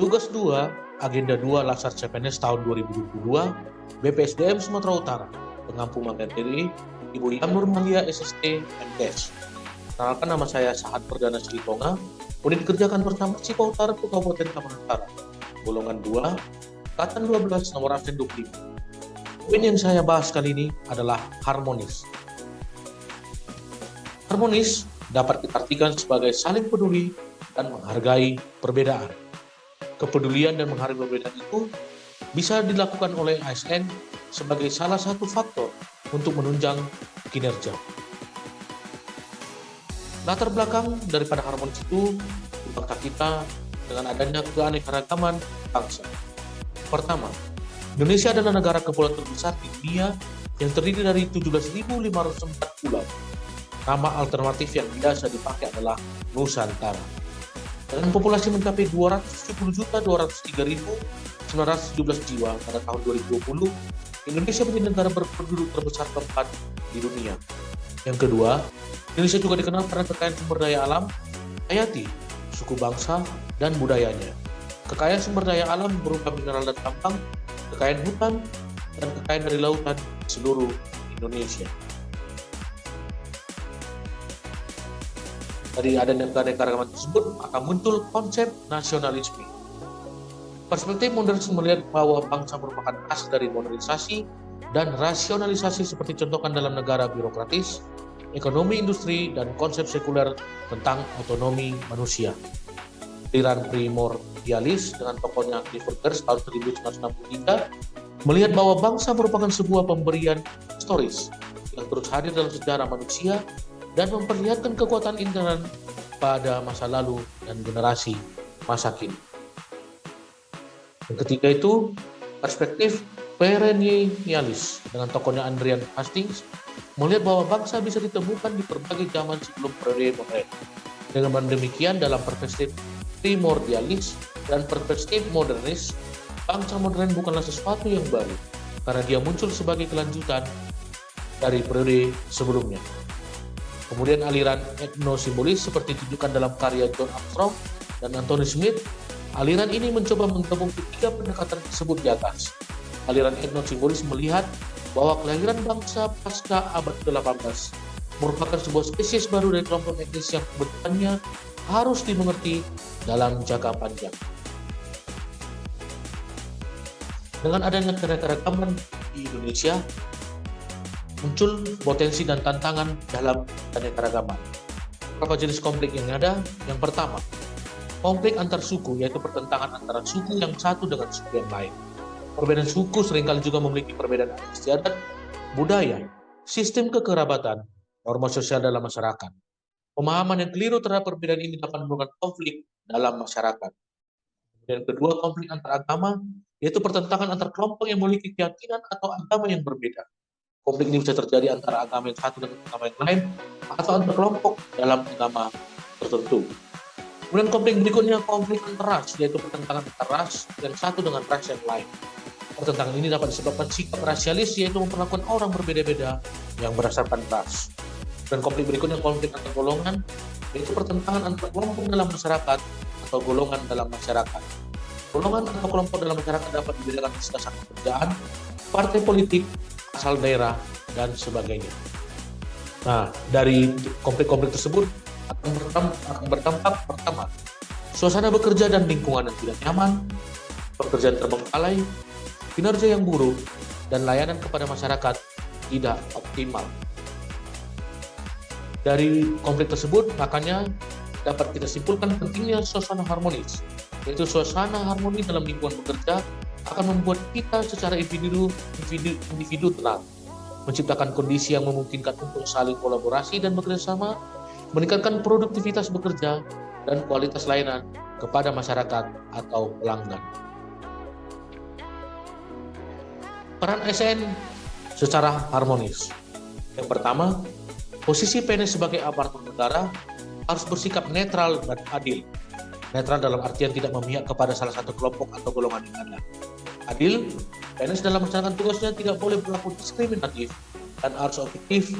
Tugas 2, Agenda 2 Laksar CPNS tahun 2022, BPSDM Sumatera Utara, pengampu materi, Ibu Yamnur Malia SST MTes. Kenalkan, nama saya Sahat Perdana Silitonga, unit kerjakan pertama Cipa Utara Kabupaten Taman Utara, golongan 2, angkatan 12, nomor absen 25. Poin yang saya bahas kali ini adalah harmonis. Harmonis dapat diartikan sebagai saling peduli dan menghargai perbedaan. Kepedulian dan menghargai perbedaan itu bisa dilakukan oleh ASN sebagai salah satu faktor untuk menunjang kinerja. Latar belakang daripada harmonis itu di bangsa kita dengan adanya keanekaragaman bangsa. Pertama, Indonesia adalah negara kepulauan terbesar di dunia yang terdiri dari 17.504 pulau. Nama alternatif yang biasa dipakai adalah Nusantara. Dengan populasi mencapai 270.203.917 jiwa pada tahun 2020, Indonesia menjadi negara berpenduduk terbesar keempat di dunia. Yang kedua, Indonesia juga dikenal karena kekayaan sumber daya alam, hayati, suku bangsa, dan budayanya. Kekayaan sumber daya alam berupa mineral dan tambang, kekayaan hutan, dan kekayaan dari lautan di seluruh Indonesia. Dari adanya keanekaragaman tersebut akan muncul konsep nasionalisme. Perspektif modernis melihat bahwa bangsa merupakan hasil dari modernisasi dan rasionalisasi seperti contohkan dalam negara birokratis, ekonomi industri, dan konsep sekuler tentang otonomi manusia. Aliran primordialis dengan tokohnya Clifford Geertz tahun 1963 melihat bahwa bangsa merupakan sebuah pemberian historis yang terus hadir dalam sejarah manusia dan memperlihatkan kekuatan internal pada masa lalu dan generasi masa kini. Yang ketiga itu perspektif perennialis dengan tokohnya Adrian Hastings melihat bahwa bangsa bisa ditemukan di berbagai zaman sebelum periode modern. Dengan demikian, dalam perspektif primordialis dan perspektif modernis, bangsa modern bukanlah sesuatu yang baru karena dia muncul sebagai kelanjutan dari periode sebelumnya. Kemudian aliran etnosimbolis seperti ditunjukkan dalam karya John Armstrong dan Anthony Smith, aliran ini mencoba menggabung ketiga pendekatan tersebut di atas. Aliran etnosimbolis melihat bahwa kelahiran bangsa pasca abad ke-18 merupakan sebuah spesies baru dari kelompok etnis yang kebetulannya harus dimengerti dalam jangka panjang. Dengan adanya keanekaragaman di Indonesia, muncul potensi dan tantangan dalam keanekaragaman. Beberapa jenis konflik yang ada, yang pertama, konflik antar suku, yaitu pertentangan antara suku yang satu dengan suku yang lain. Perbedaan suku seringkali juga memiliki perbedaan adat istiadat, budaya, sistem kekerabatan, norma sosial dalam masyarakat. Pemahaman yang keliru terhadap perbedaan ini dapat menimbulkan konflik dalam masyarakat. Dan kedua, konflik antar agama, yaitu pertentangan antar kelompok yang memiliki keyakinan atau agama yang berbeda. Konflik ini bisa terjadi antara agama yang satu dengan agama yang lain atau antar kelompok dalam agama tertentu. Kemudian konflik berikutnya konflik antar ras, yaitu pertentangan antar ras yang satu dengan ras yang lain. Pertentangan ini dapat disebabkan sikap rasialis, yaitu memperlakukan orang berbeda-beda yang berdasarkan ras. Dan konflik berikutnya konflik antar golongan, yaitu pertentangan antar kelompok dalam masyarakat atau golongan dalam masyarakat. Golongan atau kelompok dalam masyarakat dapat dibedakan atas dasar pekerjaan, partai politik, asal daerah, dan sebagainya. Nah, dari konflik-konflik tersebut akan berdampak pertama, suasana bekerja dan lingkungan yang tidak nyaman, pekerjaan terbengkalai, kinerja yang buruk, dan layanan kepada masyarakat tidak optimal. Dari konflik tersebut, makanya dapat kita simpulkan pentingnya suasana harmonis, yaitu suasana harmoni dalam lingkungan bekerja akan membuat kita secara individu tenang, menciptakan kondisi yang memungkinkan untuk saling kolaborasi dan bekerja sama, meningkatkan produktivitas bekerja dan kualitas layanan kepada masyarakat atau pelanggan. Peran ASN secara harmonis. Yang pertama, posisi PNS sebagai aparatur negara harus bersikap netral dan adil. Netral dalam artian tidak memihak kepada salah satu kelompok atau golongan yang ada. Adil, PNS dalam melaksanakan tugasnya tidak boleh berlaku diskriminatif dan harus objektif,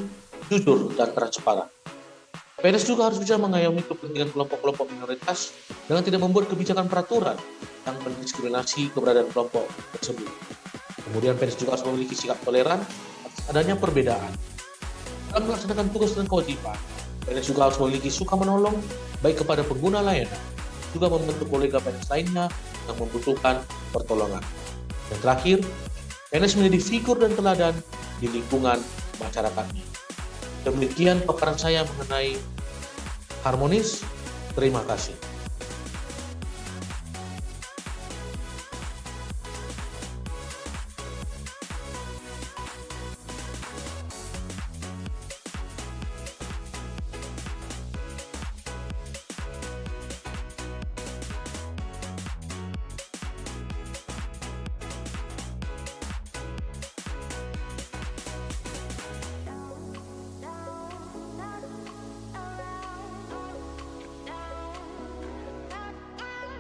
jujur, dan transparan. PNS juga harus bisa mengayomi kepentingan kelompok-kelompok minoritas dengan tidak membuat kebijakan peraturan yang mendiskriminasi keberadaan kelompok tersebut. Kemudian PNS juga harus memiliki sikap toleran atas adanya perbedaan. Dalam melaksanakan tugas dan kewajiban, PNS juga harus memiliki suka menolong baik kepada pengguna layanan, juga membantu kolega PNS lainnya yang membutuhkan pertolongan. Dan terakhir, PNS menjadi figur dan teladan di lingkungan masyarakatnya. Demikian paparan saya mengenai harmonis. Terima kasih.